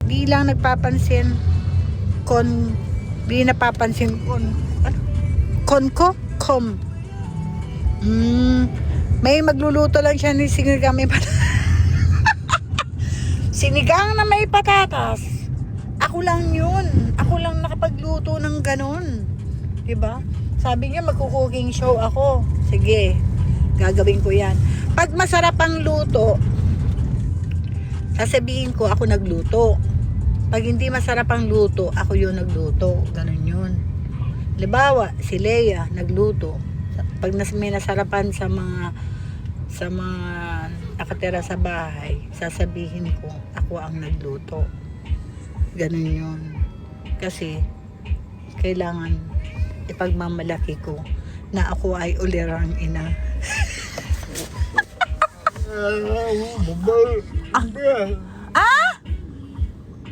di lang nagpapansin di napapansin may magluluto lang siya ni sinigang may sinigang na may patatas. Ako lang yun. Ako lang nakapagluto ng ganun. Diba? Sabi niya magkukuking show ako. Sige, gagawin ko yan. Pag masarap ang luto, sasabihin ko ako nagluto. Pag hindi masarap ang luto, ako yung nagluto. Ganun yun. Halimbawa, si Leia nagluto. Pag may nasarapan sa mga nakatira sa bahay, sasabihin ko ako ang nagluto. Ganun yun. Kasi kailangan ipagmamalaki ko na ako ay ulirang ina.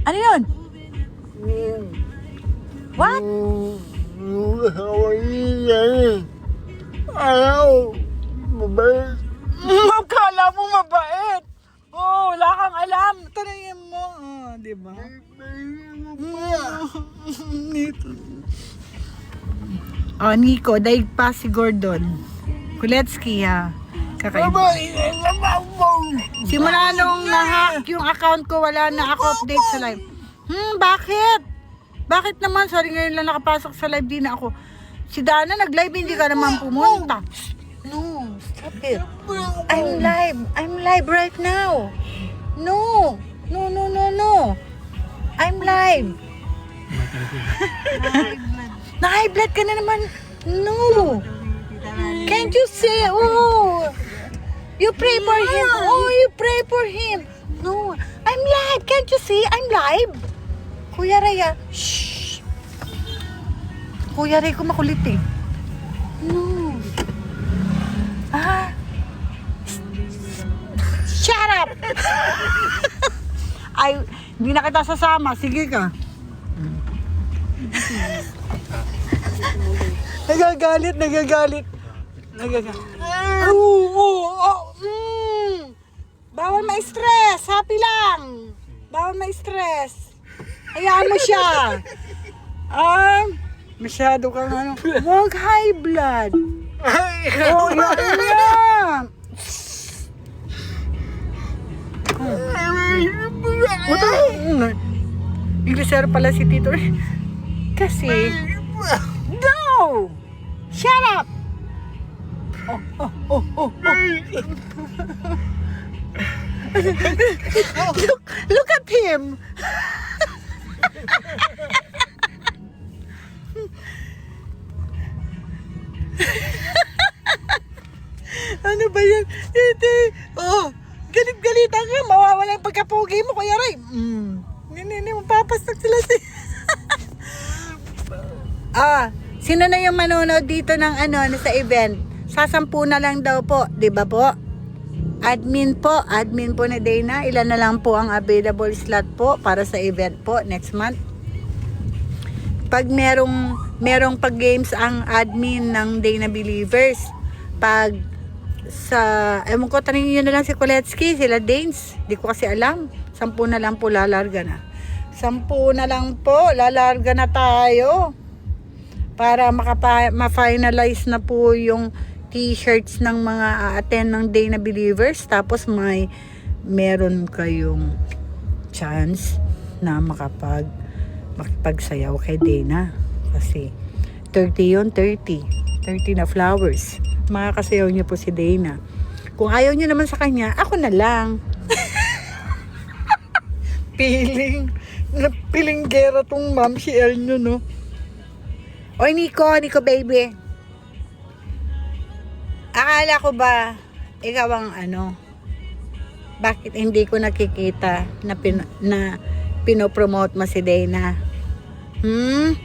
Ano yun? What? Akala mo mabait. Oh, wala kang alam. Tanungin mo. Diba? Nico, daig pa si Gordon. Kuletsky, ha? Kakaiba. Simula nung na-hack yung account ko, wala na ako update sa live. Bakit? Bakit naman? Sorry, ngayon lang nakapasok sa live, di na ako. Si Dana nag-live, hindi ka naman pumunta. No, stop it. I'm live right now. No. I'm live. Na-high blood ka na naman. No. Can't you say, you pray for him. You pray for him. No, I'm live. Can't you see? I'm live. Kuya Raya. Shh. Kuya Raya ko makulit eh. No. Shut up. Ay, hindi na kita sasama. Sige ka. Nagagalit. Bawal ma-stress. Happy lang. Bawal ma-stress. Hayaan mo siya. Masyado kang Huwag high blood. Yan. Inglesero pala si Tito. Kasi no! Shut up! Look at him! Ano ba yan? Galit-galitan ka. Mawawala yung pagkapugi mo, Kuya Ray. Hindi, mapapastak sila sino na yung manonood dito ng sa event? Sasampu na lang daw po, di ba po? Admin po na Dana. Ilan na lang po ang available slot po para sa event po next month. Pag merong pag-games ang admin ng Dana Believers, pag ewan ko, tanongin nyo na lang si Kuletsky, sila Danes, di ko kasi alam. 10 na lang po, lalarga na. 10 na lang po, lalarga na tayo. Para ma-finalize na po yung t-shirts ng mga a-attend ng Dana Believers. Tapos meron kayong chance na makipagsayaw kay Dana. Kasi 30 yun, 30 na flowers. Makakasayaw niyo po si Dana. Kung ayaw niyo naman sa kanya, ako na lang. Piling gera tong ma'am si El nyo, no? Oy, Nico baby. Akala ko ba ikaw ang bakit hindi ko nakikita na pinopromote mo si Dana? 30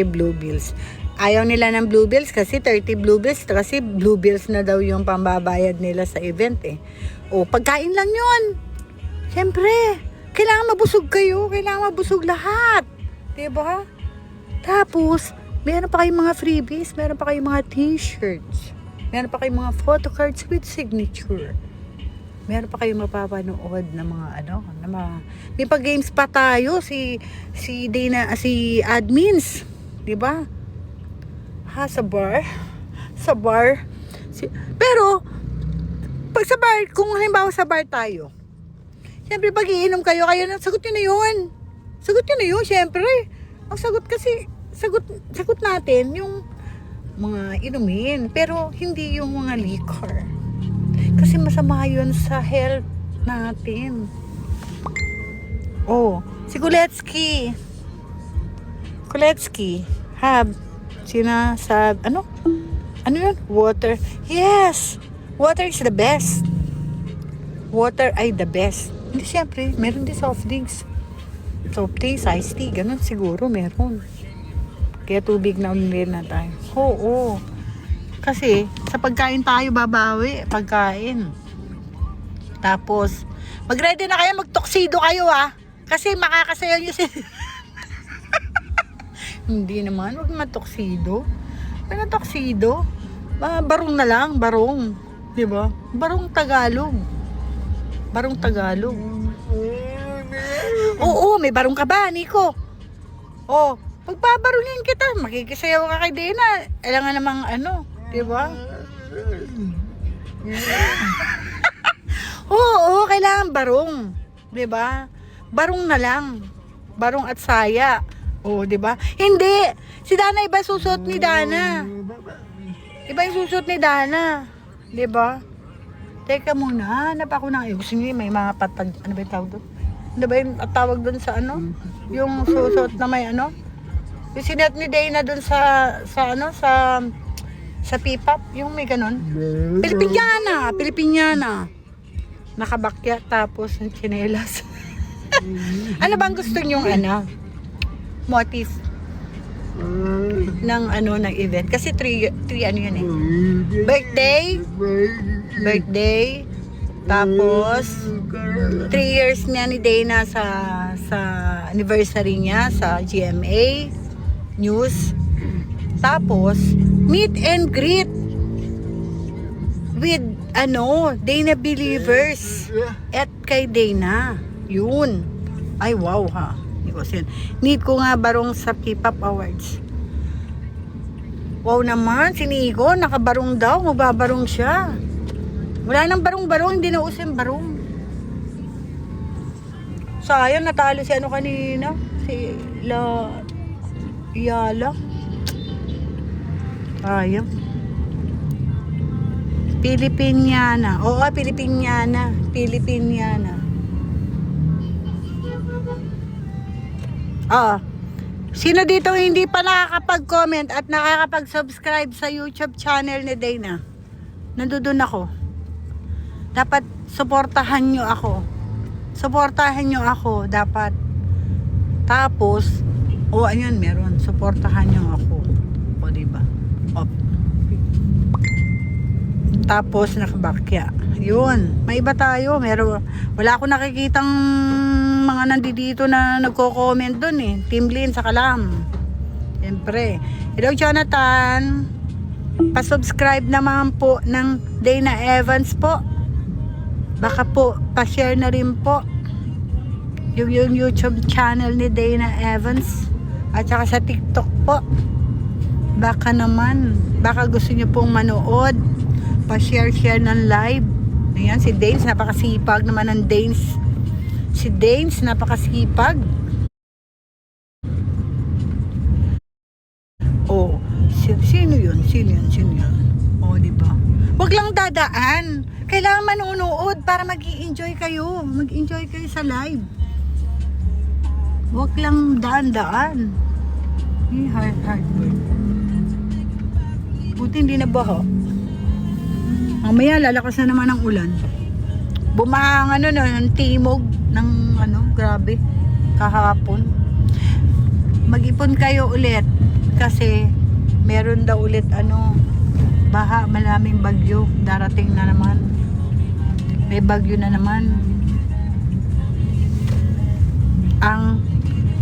blue bills. Ayaw nila ng blue bills kasi 30 blue bills kasi blue bills na daw yung pambabayad nila sa event eh. Pagkain lang yun. Siyempre, kailangan mabusog kayo. Kailangan mabusog lahat. Diba? Tapos, meron pa kayong mga freebies. Meron pa kayong mga t-shirts. Meron pa kayong mga photo cards with signature. Meron pa kayong mapapanood na mga ano, na mga, may pag-games pa tayo si Dana, si admins, 'di ba? Ha, sa bar. Pero pag sa bar, kung halimbawa sa bar tayo, siyempre pag iinom kayo na, sagot nyo na yun, siyempre. Ang sagot kasi, sagot natin yung mga inumin, pero hindi yung mga liquor. Kasi masama yun sa health natin. Oh, si Kuletsky, ano yun? Water. Yes! Water is the best. Water ay the best. Hindi, siyempre, meron din soft drinks. Soft drinks, iced tea, ganun siguro meron. Kaya tubig na uminom na tayo. Oo. Kasi, sa pagkain tayo babawi. Pagkain. Tapos, mag-ready na kayo, mag-tuxedo kayo Kasi makakasayaw nyo Hindi naman, huwag matuxedo. Ano tuxedo? Barong na lang, barong. 'Di ba? Barong Tagalog. Oo, may barong ka ba, Nico? Oh, pagbabarungin kita, makikisayaw ka kay Dana. Kailangan namang 'di ba? Oo, kailangan barong. 'Di ba? Barong na lang. Barong at saya. Oh, 'di ba? Hindi. Si Dana iba susuot ni Dana. Iba yung susuot ni Dana. 'Di ba? Teka muna, hanap ako ng gusto niyo may mga patag, ano ba yung tawag doon? Ano ba yung tawag doon sa Yung susuot na may Yung sinuot ni Dana doon sa P-pop, yung may ganun. Pilipiniana. Nakabakya tapos ng tsinelas. Ano bang gusto niyong motif ng ng event? Kasi 3 yun birthday, tapos 3 years niya ni Dana sa anniversary niya sa GMA News, tapos meet and greet with Dana believers at kay Dana yun. Ay wow need ko nga barong sa K-pop awards. Wow naman, si Nico nakabarong daw, magbabarong siya. Wala nang barong-barong, hindi na uso yung barong. Sayang, natalo si kanina, si Yala. Sayang. Pilipiniana. Oo, Pilipiniana. Sino dito hindi pa nakakapag-comment at nakakapag-subscribe sa YouTube channel ni Dana? Nandoon ako. Dapat suportahan nyo ako. Dapat. Tapos, ayun, meron. Suportahan nyo ako. O, diba? Tapos, nakabakya. Yun. May iba tayo. Wala akong nakikitang mga nandito na nagko-comment dun Team Lynn sa Kalam. Siyempre. Hello, Jonathan. Pa-subscribe naman po ng Dana Evans po. Baka po, pa-share na rin po yung YouTube channel ni Dana Evans. At saka sa TikTok po. Baka gusto nyo pong manood. Pa-share ng live. Ayan, si Danes, napakasipag naman ng Danes. Si Danes, napakasipag. Sino yun? Diba? Huwag lang dadaan. Kailangan manonood para mag-i-enjoy kayo. Mag-enjoy kayo sa live. Huwag lang daan-daan. Hard. Buti hindi na baha. Mamaya lalakas na naman ang ulan. Bumahang ng timog ng grabe kahapon. Mag-ipon kayo ulit kasi meron daw ulit baha, maraming bagyo darating na naman. May bagyo na naman.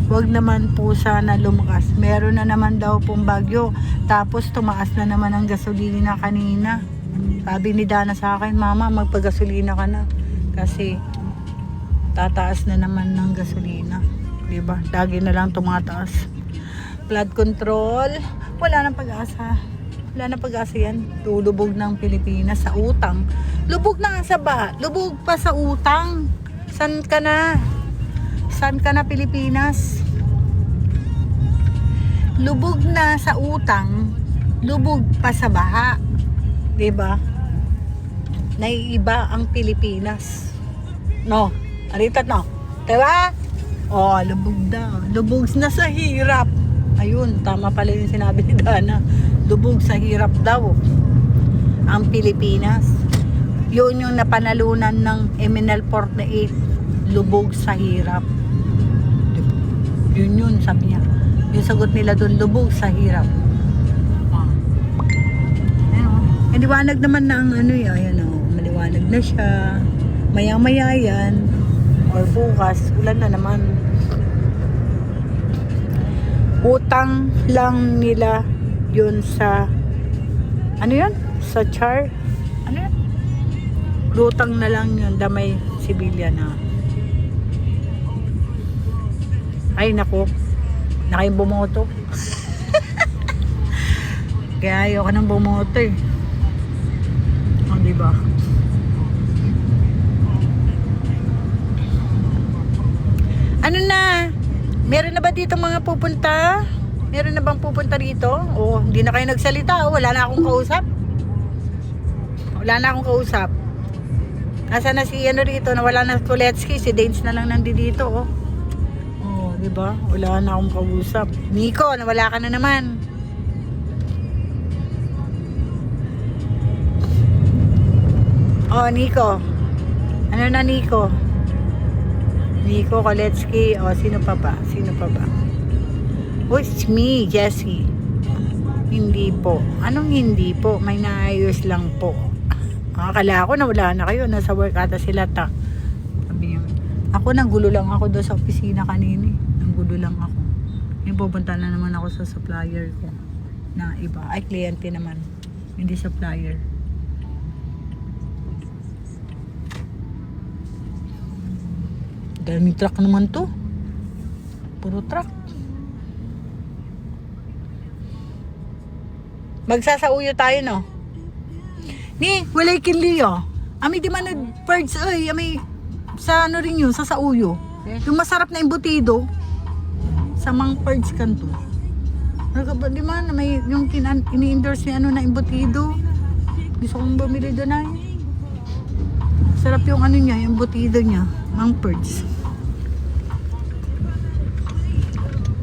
Wag naman po sana lumakas. Meron na naman daw pong bagyo. Tapos tumaas na naman ang gasolina kanina. Sabi ni Dana sa akin, Mama, magpagasolina ka na. Kasi tataas na naman ng gasolina, 'di ba? Lagi na lang tumataas. Flood control, wala nang pag-asa. Wala nang pag-asa yan. Lulubog ng Pilipinas sa utang. Lubog na nga sa baha, lubog pa sa utang. San ka na? San ka na, Pilipinas? Lubog na sa utang, lubog pa sa baha. 'Di ba? Naiiba ang Pilipinas. No, arita no. 'Di ba? Oh, lubog daw. Lubog na sa hirap. Ayun, tama pala yung sinabi ni Dana. Lubog sa hirap daw ang Pilipinas. Yun yung napanalunan ng Eminal 48. Lubog sa hirap. Yun sabi niya. Yung sagot nila doon, lubog sa hirap. Eh, liwanag naman na ang ano yun. Ayan o, maliwanag na siya. Maya-maya yan. Or bukas, ulan na naman. Utang lang nila yun sa ano yun? Sa char? Ano yun? Lutang na lang yun. Damay sibilya na. Ay nako, na kayong bumoto. Kaya ayoko nang bumoto eh. O, diba? Ano na? Meron na ba dito mga pupunta? Meron na bang pupunta dito? O, hindi na kayo nagsalita. O, wala na akong kausap. Wala na akong kausap. Asa na si ano rito? Nawala na Kuletsky. Si Danes na lang nandito. O. Diba? Wala na akong kausap. Nico, nawala ka na naman. Oh, Nico. Ano na, Nico? Nico Koletsky. Oh, sino pa ba? Sino pa ba? Oh, it's me, Jessie. Hindi po. Anong hindi po? May naayos lang po. Akala ko na wala na kayo. Nasa work ata sila ta. Sabi yun. Ako, nanggulo lang ako doon sa opisina kanina. Nanggulo lang ako. Yung pupunta na naman ako sa supplier ko na iba. Ay, kliyente naman. Hindi supplier. Daming truck naman to. Puro truck. Magsasauyo tayo, no? Ni, walay kinliyo. Ami di man nag-purge, ay, ami sa ano rin yun, sa sauyo. Yung masarap na embutido sa mang purge kanto. Di man, may yung ini-endorse ni ano na embutido. Gusto kong bumili doon ay. Sarap yung ano niya, yung embutido niya, mang purge.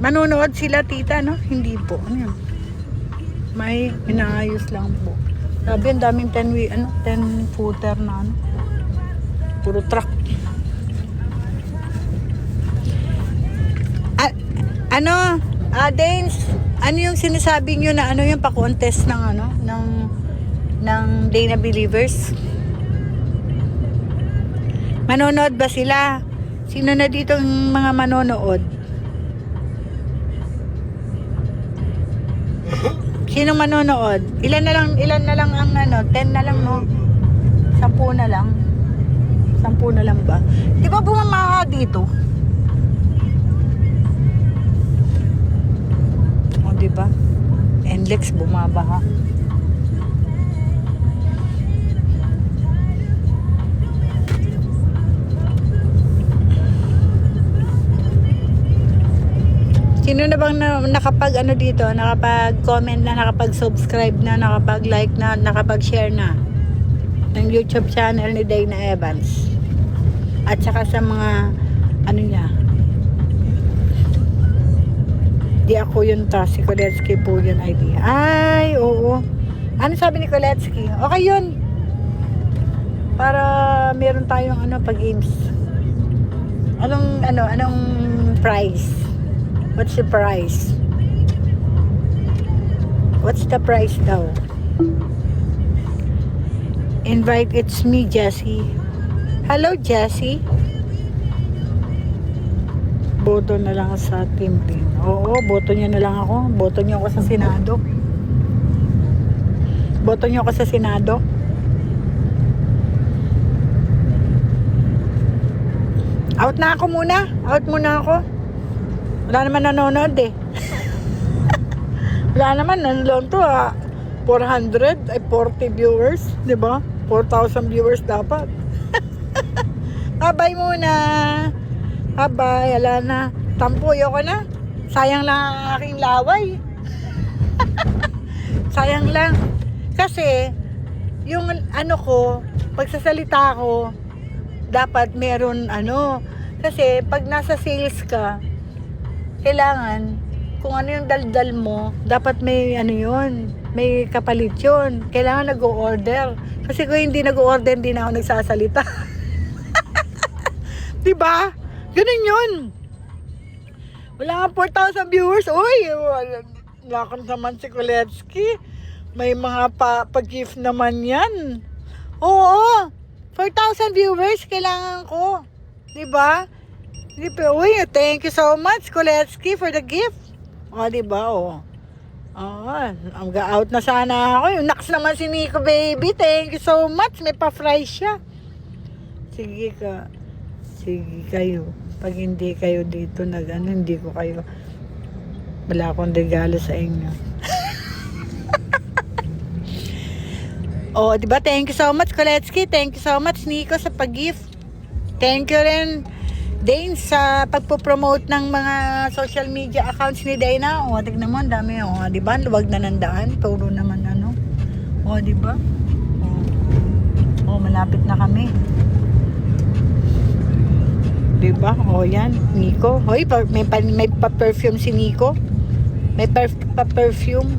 Manonood sila, tita, no? Hindi po. Ano yun? May inaayos lang po. Sabi, ang daming 10 footer na ano. Puro truck. Danes, ano yung sinasabi nyo na ano yung pa-contest ng ano, ng Dana Believers? Manonood ba sila? Sino na dito ang mga manonood? Sino manonood? Ilan na lang ang ano, 10 na lang, no? 10 na lang. 10 na lang ba? Di ba bumamaha dito? O, di ba? NLEX bumabaha. Sino na bang nakapag ano dito, nakapag-comment na, nakapag-subscribe na, nakapag-like na, nakapag-share na ng YouTube channel ni Dana Evans? At saka sa mga ano niya. Di ako yun ta, si Koletsky po yun ID. Ay, oo. Ano sabi ni Koletsky? Okay yun. Para meron tayong ano pag-games. Anong prize? What's the price? What's the price daw? Invite, it's me, Jessie. Hello, Jessie. Boto na lang sa Team Pin. Oo, boto nyo na lang ako. Boto nyo ako sa Senado. Boto nyo ako sa Senado. Out na ako muna. Out muna ako. Wala naman nanonood eh. Wala naman, nanonood to 400 ay 40 viewers, di ba? 4,000 viewers dapat. Bye muna. Bye, ala na. Tampo, yoko na. Sayang lang ang aking laway. Sayang lang. Kasi, yung ano ko, pagsasalita ko, dapat meron kasi pag nasa sales ka, kailangan, kung ano yung daldal mo, dapat may yun, may kapalit yun. Kailangan nag-o-order. Kasi kung hindi nag-o-order, hindi na ako nagsasalita. Diba? Ganun yun. Wala nga 4,000 viewers. Uy, lakon naman si Kuletsky. May mga pag-gift naman yan. Oo, 4,000 viewers kailangan ko. Diba? Uy, thank you so much, Kuletsky, for the gift. O, diba, o. Ang out na sana ako. Yung naks naman si Nico, baby. Thank you so much. May pa-fry siya. Sige ka. Sige kayo. Pag hindi kayo dito hindi ko kayo. Wala akong regalo sa inyo. Diba? Thank you so much, Kuletsky. Thank you so much, Nico, sa pag-gift. Thank you rin, Dane, sa pagpo-promote ng mga social media accounts ni Dana. Tignan mo, ang dami. Diba? Luwag na ng daan. Turo naman diba? Malapit na kami. Diba? Yan, Nico. Hoy, may pa-perfume si Nico. May pa-perfume.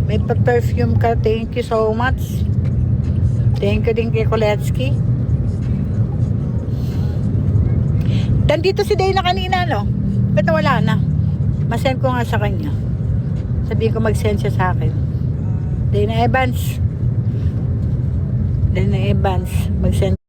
May pa-perfume ka. Thank you so much. Thank you din kay Kuletsky. Dandito si Dana kanina, no? Ba't wala na? Masend ko nga sa kanya. Sabihin ko mag-send siya sa akin. Dana Evans. Mag-send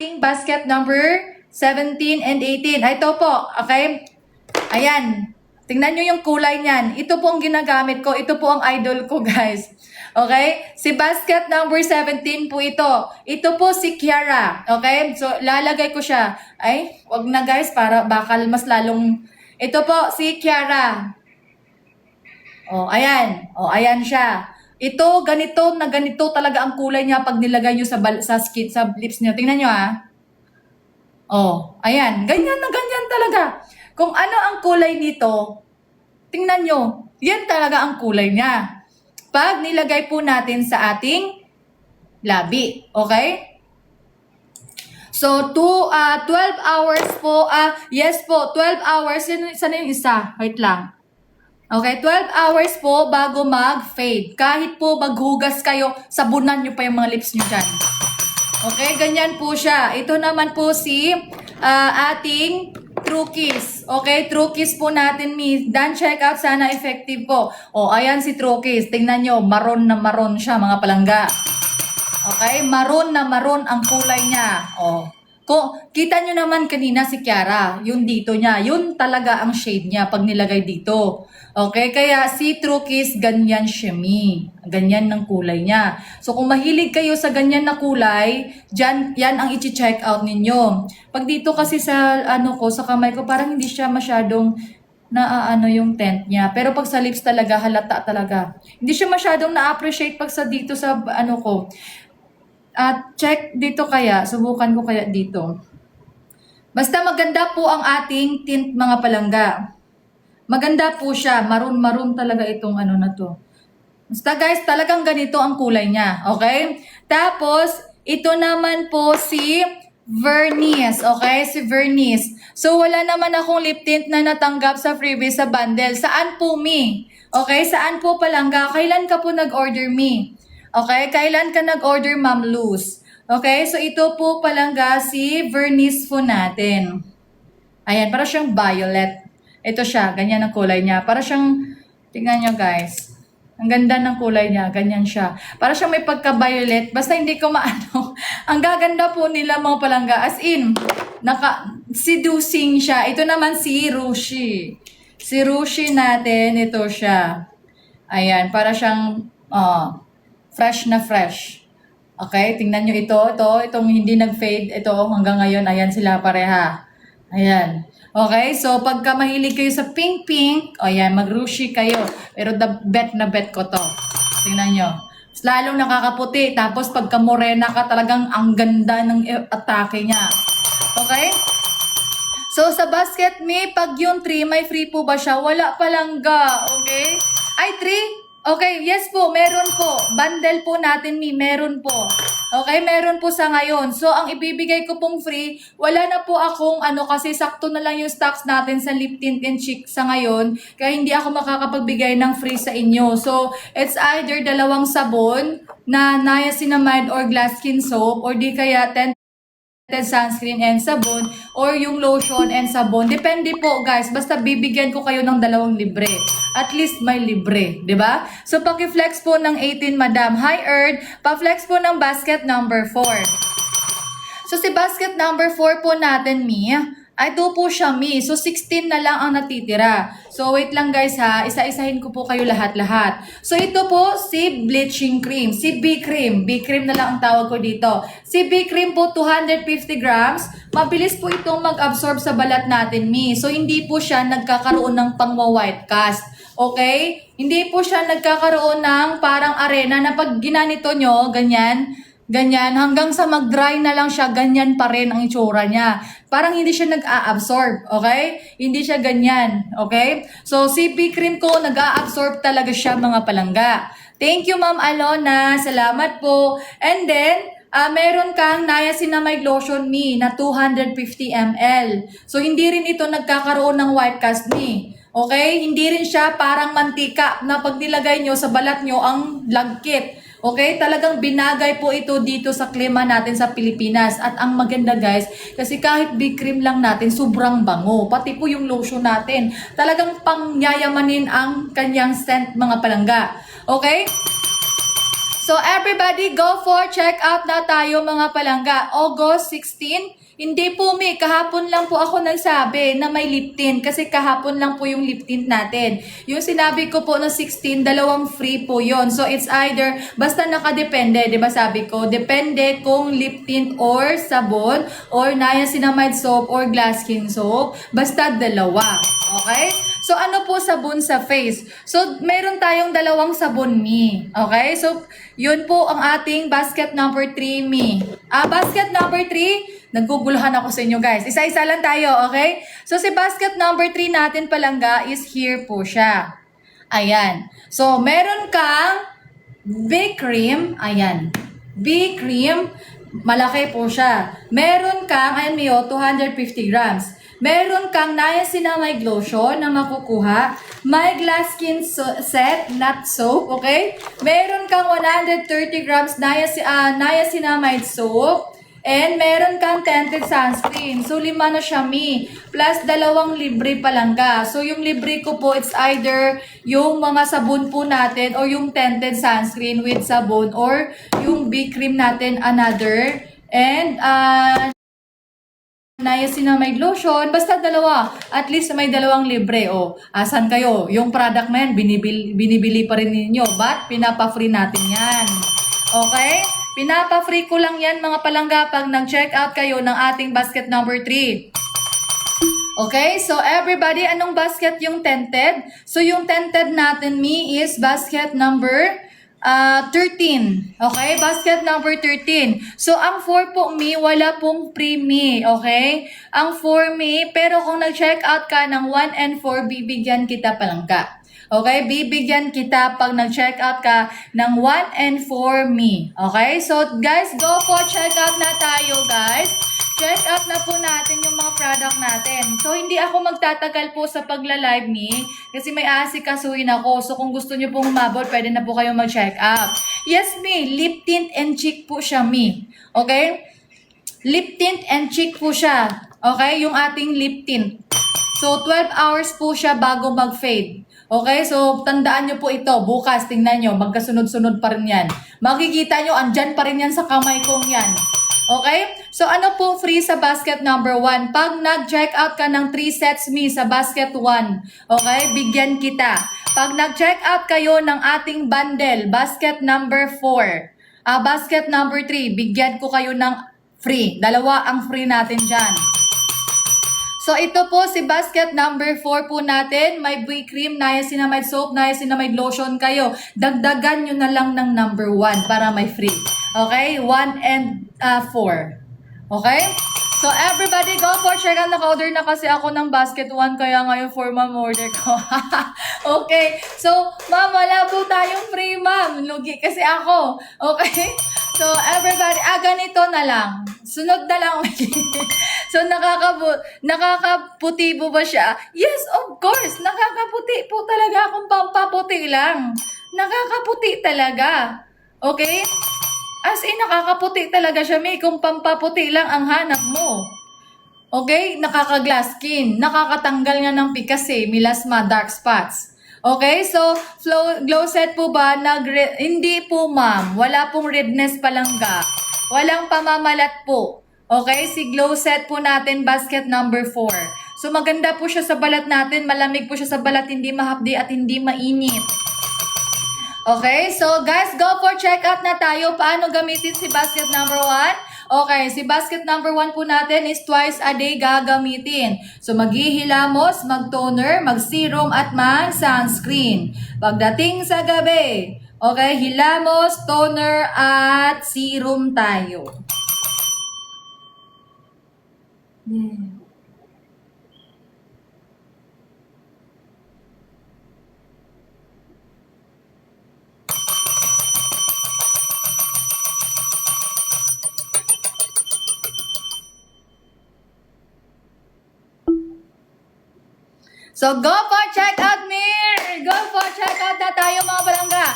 ating basket number 17 and 18. Ito po, okay? Ayan. Tingnan nyo yung kulay niyan. Ito po ang ginagamit ko. Ito po ang idol ko, guys. Okay? Si basket number 17 po ito. Ito po si Kiara. Okay? So, lalagay ko siya. Ay, wag na guys, para bakal mas lalong... Ito po si Kiara. Oh, ayan. Oh, ayan siya. Ito, ganito na ganito talaga ang kulay niya pag nilagay nyo sa skin, sa lips niyo. Tingnan nyo, ah. Oh, ayan. Ganyan na ganyan talaga. Kung ano ang kulay nito, tingnan nyo, yan talaga ang kulay niya. Pag nilagay po natin sa ating labi, okay? So, 12 hours po, yes po, 12 hours, sana yung isa, wait lang. Okay, 12 hours po bago mag-fade. Kahit po maghugas kayo, sabunan nyo pa yung mga lips nyo dyan. Okay, ganyan po siya. Ito naman po si ating True Kiss. Okay, True Kiss po natin, miss. Dan, check out. Sana effective po. O, ayan si True Kiss. Tingnan nyo, maroon na maroon siya, mga palangga. Okay, maroon na maroon ang kulay niya. O, kita nyo naman kanina si Kiara, yung dito niya. Yun talaga ang shade niya pag nilagay dito. Okay, kaya si True Kiss, ganyan siya, mi. Ganyan ng kulay niya. So, kung mahilig kayo sa ganyan na kulay, dyan, yan ang i-check out ninyo. Pag dito kasi sa, sa kamay ko, parang hindi siya masyadong yung tent niya. Pero pag sa lips talaga, halata talaga. Hindi siya masyadong na-appreciate pag sa dito sa, ko. Check dito kaya, subukan ko kaya dito. Basta maganda po ang ating tint, mga palangga. Maganda po siya. Maroon-maroon talaga itong na to. Basta guys, talagang ganito ang kulay niya. Okay? Tapos, ito naman po si Vernice. Okay? Si Vernice. So, wala naman akong lip tint na natanggap sa freebie sa bundle. Saan po, mi? Okay? Saan po palangga? Kailan ka po nag-order, mi? Okay? Kailan ka nag-order, Ma'am Luz? Okay? So, ito po palangga si Vernice po natin. Ayan, para siyang violet. Ito siya, ganyan ang kulay niya. Para siyang, tingnan nyo guys. Ang ganda ng kulay niya, ganyan siya. Para siyang may pagka-violet, basta hindi ko maano. Ang gaganda po nila mga palangga. As in, seducing siya. Ito naman si Rushi. Si Rushi natin, ito siya. Ayan, para siyang fresh na fresh. Okay, tingnan nyo itong hindi nag-fade. Ito, hanggang ngayon, ayan sila pareha. Ayan. Okay, so pagka mahilig kayo sa pink-pink, ayan, mag-rushi kayo. Pero bet na bet ko to. Tingnan nyo. Lalong nakakaputi. Tapos pagka morena ka, talagang ang ganda ng atake niya. Okay? So sa basket, pag yung 3, may free po ba siya? Wala palangga. Okay? Ay, 3? Okay, yes po, meron po. Bundle po natin, meron po. Okay, meron po sa ngayon. So, ang ibibigay ko pong free, wala na po akong kasi sakto na lang yung stocks natin sa lip tint and cheek sa ngayon. Kaya hindi ako makakapagbigay ng free sa inyo. So, it's either dalawang sabon na niacinamide or glass skin soap or di kaya sunscreen and sabon or yung lotion and sabon. Depende po guys. Basta bibigyan ko kayo ng 2 libre. At least may libre. 'Di ba? So paki-flex po ng 18 madam. Hi Earth. Pa-flex po ng basket number 4. So si basket number 4 po natin, ay 2 po siya, So 16 na lang ang natitira. So wait lang guys ha. Isa-isahin ko po kayo lahat-lahat. So ito po si bleaching cream. Si B-cream. B-cream na lang ang tawag ko dito. Si B-cream po 250 grams. Mabilis po itong mag-absorb sa balat natin, So hindi po siya nagkakaroon ng pangwa-white cast. Okay? Hindi po siya nagkakaroon ng parang arena na pag ginanito nyo, ganyan, hanggang sa mag-dry na lang siya, ganyan pa rin ang itsura niya. Parang hindi siya nag-a-absorb, okay? Hindi siya ganyan, okay? So, CP cream ko, nag-a-absorb talaga siya, mga palangga. Thank you, Ma'am Alona. Salamat po. And then, meron kang niacinamide lotion, na 250 ml. So, hindi rin ito nagkakaroon ng white cast, Okay? Hindi rin siya parang mantika na pag nilagay nyo sa balat nyo ang lagkit. Okay? Talagang binagay po ito dito sa klima natin sa Pilipinas. At ang maganda guys, kasi kahit big cream lang natin, sobrang bango. Pati po yung lotion natin. Talagang pangyayamanin ang kanyang scent, mga palangga. Okay? So everybody, go for check out na tayo mga palangga. August 16. Hindi po kahapon lang po ako nagsabi na may lip tint kasi kahapon lang po yung lip tint natin. Yung sinabi ko po na 16, dalawang free po yon. So it's either, basta nakadepende, di ba sabi ko, depende kung lip tint or sabon or niacinamide soap or glass skin soap, basta dalawa. Okay? So, ano po sabon sa face? So, meron tayong dalawang sabon, Mi. Okay? So, yun po ang ating basket number 3, Mi. Basket number 3, naguguluhan ako sa inyo, guys. Isa-isa lang tayo, okay? So, si basket number 3 natin palangga is here po siya. Ayan. So, meron kang big cream. Ayan. Big cream. Malaki po siya. Meron kang, ayan, Mio, 250 grams. Meron kang niacinamide lotion na makukuha. May glass skin set, not soap, okay? Meron kang 130 grams niacinamide soap. And meron kang tinted sunscreen. So, 5 na siya, Mi. Plus, 2 libre palangga. So, yung libre ko po, it's either yung mga sabon po natin or yung tinted sunscreen with sabon or yung big cream natin, another. And, niacinamide lotion, basta 2. At least may 2 libre. O, asan kayo? Yung product na yan, binibili pa rin ninyo. But, pinapa-free natin yan. Okay? Pinapa-free ko lang yan mga palangga pag nag-check out kayo ng ating basket number 3. Okay? So, everybody, anong basket yung tinted? So, yung tinted natin, Mi, is basket number 13. Okay? Basket number 13. So, ang 4 po, Mi, wala pong free, Mi. Okay? Ang 4, Mi, pero kung nag-check out ka ng 1 and 4, bibigyan kita palangga. Okay? Bibigyan kita pag nag-check out ka ng 1 and 4, Mi. Okay? So, guys, go for check out na tayo, guys. Check out na po natin yung mga product natin. So, hindi ako magtatagal po sa pagla-live, Mi. Kasi may aasikasuhin ako. So, kung gusto nyo pong humabol, pwede na po kayo mag-check out. Yes, Mi. Lip tint and cheek po siya, Mi. Okay? Lip tint and cheek po siya. Okay? Yung ating lip tint. So, 12 hours po siya bago mag-fade. Okay? So, tandaan nyo po ito. Bukas, tingnan nyo. Magkasunod-sunod pa rin yan. Makikita nyo, andyan pa rin yan sa kamay kong yan. Okay? So, ano po free sa basket number 1? Pag nag-check out ka ng 3 sets, Mi, sa basket 1, okay? Bigyan kita. Pag nag-check out kayo ng ating bundle, basket number 4, basket number 3, bigyan ko kayo ng free. 2 ang free natin dyan. So, ito po si basket number 4 po natin. May bee cream, niacinamide soap, niacinamide lotion kayo. Dagdagan nyo na lang ng number 1 para may free. Okay? 1 and 4. Okay? So, everybody go for check out. Naka-order na kasi ako ng basket 1 kaya ngayon 4 ma'am order ko. Okay? So, ma'am, wala po tayong free, ma'am. Lugi kasi ako. Okay? So, everybody, ganito na lang. Sunod na lang. So, nakakaputi po ba siya? Yes, of course. Nakakaputi po talaga kung pampaputi lang. Nakakaputi talaga. Okay? As in, nakakaputi talaga siya, May. Kung pampaputi lang ang hanap mo. Okay? Nakaka-glass skin. Nakakatanggal nga ng pikase, melasma, dark spots. Okay? So, glow set po ba? Hindi po, ma'am. Wala pong redness palangga. Walang pamamalat po. Okay? Si glow set po natin, basket number 4. So, maganda po siya sa balat natin. Malamig po siya sa balat. Hindi mahapdi at hindi mainit. Okay, so guys, go for check out na tayo. Paano gamitin si basket number 1? Okay, si basket number 1 po natin is twice a day gagamitin. So, maghihilamos, mag-toner, mag-serum at mag-sunscreen. Pagdating sa gabi, okay, hilamos, toner at serum tayo. Yeah. So, go for check out, Mir! Go for check out na tayo mga palangga.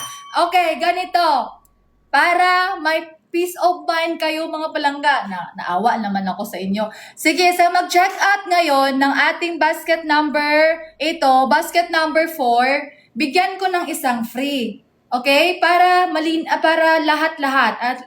Okay, ganito. Para may peace of mind kayo mga palangga. Naawa naman ako sa inyo. Sige, so mag-check out ngayon ng ating basket number, basket number 4. Bigyan ko ng isang free. Okay? Para lahat-lahat at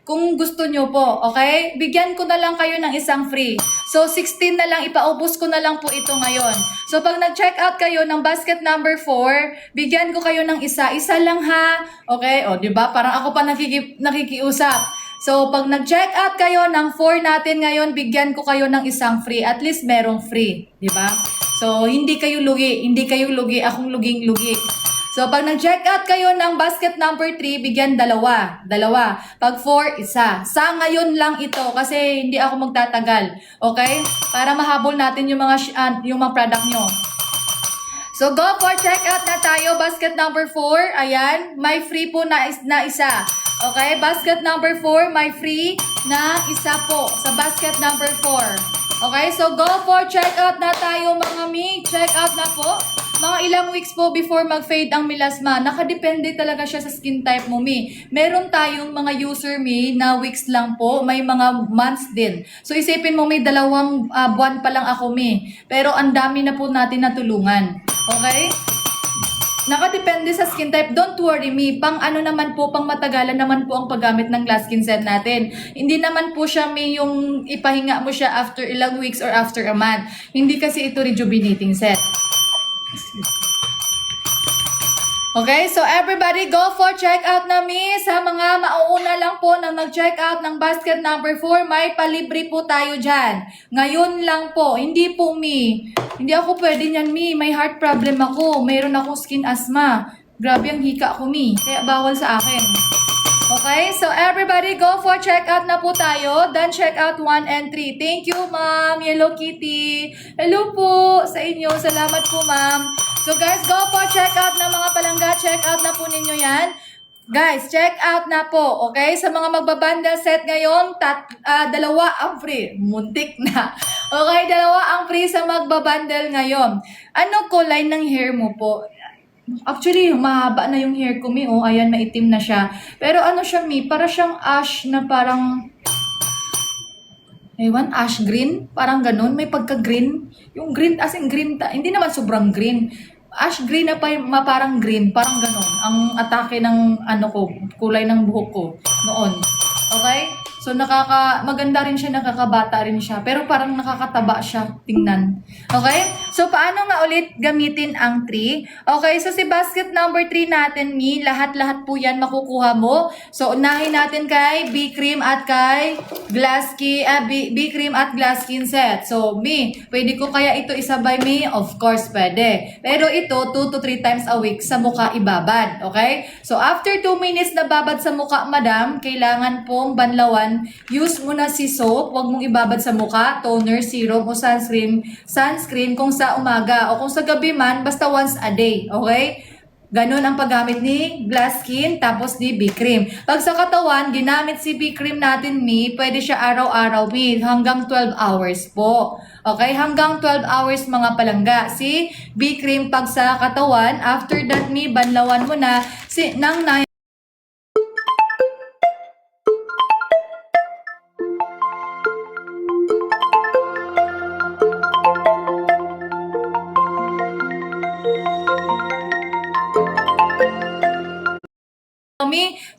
kung gusto nyo po, okay? Bigyan ko na lang kayo ng isang free. So 16 na lang, ipaubos ko na lang po ito ngayon. So pag nag-check out kayo ng basket number 4, bigyan ko kayo ng isa lang ha. Okay? O, di ba? Parang ako pa nakikiusap. So, pag nag-check out kayo ng 4 natin ngayon, bigyan ko kayo ng isang free. At least merong free. Di ba? So, hindi kayo lugi, akong luging-lugi. So, pag nag-check out kayo ng basket number 3, bigyan dalawa. Pag 4, isa. Sa ngayon lang ito kasi hindi ako magtatagal. Okay? Para mahabol natin yung mga product nyo. So, go for check out na tayo. Basket number 4. Ayan. May free po na isa. Okay? Basket number 4. May free na isa po sa basket number 4. Okay? So, go for check out na tayo mga mi. Check out na po. Mga ilang weeks po before mag-fade ang melasma. Nakadepende talaga siya sa skin type mo, mi. Meron tayong mga user, mi, na weeks lang po. May mga months din. So, isipin mo, may 2 buwan pa lang ako, mi. Pero ang dami na po natin natulungan. Okay? Nakadepende sa skin type. Don't worry, mi. Pang matagalan naman po ang paggamit ng glass skin set natin. Hindi naman po siya, mi, yung ipahinga mo siya after ilang weeks or after a month. Hindi kasi ito rejuvenating set. Okay, so everybody go for check out na mi. Sa mga mauuna lang po na nag-check out ng basket number 4, may palibre po tayo dyan. Ngayon lang po, hindi po mi. Hindi ako pwede niyan mi, may heart problem ako. Mayroon akong skin asthma. Grabe ang hika ko mi, kaya bawal sa akin. Okay, so everybody go for check out na po tayo. Then check out 1 and 3. Thank you, ma'am. Yellow Kitty. Hello po sa inyo. Salamat po, ma'am. So guys, go for check out na mga palangga. Check out na po ninyo yan. Guys, check out na po. Okay, sa mga magbabundle set ngayon, 2 ang free. Muntik na. Okay, 2 ang free sa magbabundle ngayon. Ano kulay ng hair mo po? Actually, mahaba na yung hair ko, mi. Oh, ayan, maitim na siya. Pero ano siya, mi? Para siyang ash na parang... Ewan, ash green? Parang ganun. May pagka-green. Yung green, as in green, hindi naman sobrang green. Ash green na parang green. Parang ganun. Ang atake ng kulay ng buhok ko noon. Okay? So, maganda rin siya, nakakabata rin siya. Pero parang nakakataba siya, tingnan. Okay? So, paano nga ulit gamitin ang 3? Okay, so si basket number 3 natin, mi, lahat-lahat po yan makukuha mo. So, unahin natin kay B-Cream at kay B-Cream at Glass Skin Set. So, mi, pwede ko kaya ito isabay, mi? Of course, pwede. Pero ito, 2 to 3 times a week sa mukha ibabad. Okay? So, after 2 minutes na babad sa mukha, madam, kailangan pong banlawan. Use mo na si soap, wag mong ibabad sa mukha, toner, serum o sunscreen kung sa umaga o kung sa gabi man, basta once a day, okay? Ganon ang paggamit ni Glass Skin tapos ni B-Cream. Pag sa katawan, ginamit si B-Cream natin, mi, pwede siya araw-araw, mi, hanggang 12 hours po. Okay, hanggang 12 hours mga palangga. Si B-Cream pag sa katawan, after that, mi, banlawan mo na ng 9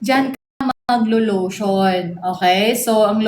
dyan ka maglo-lotion. Okay? So, ang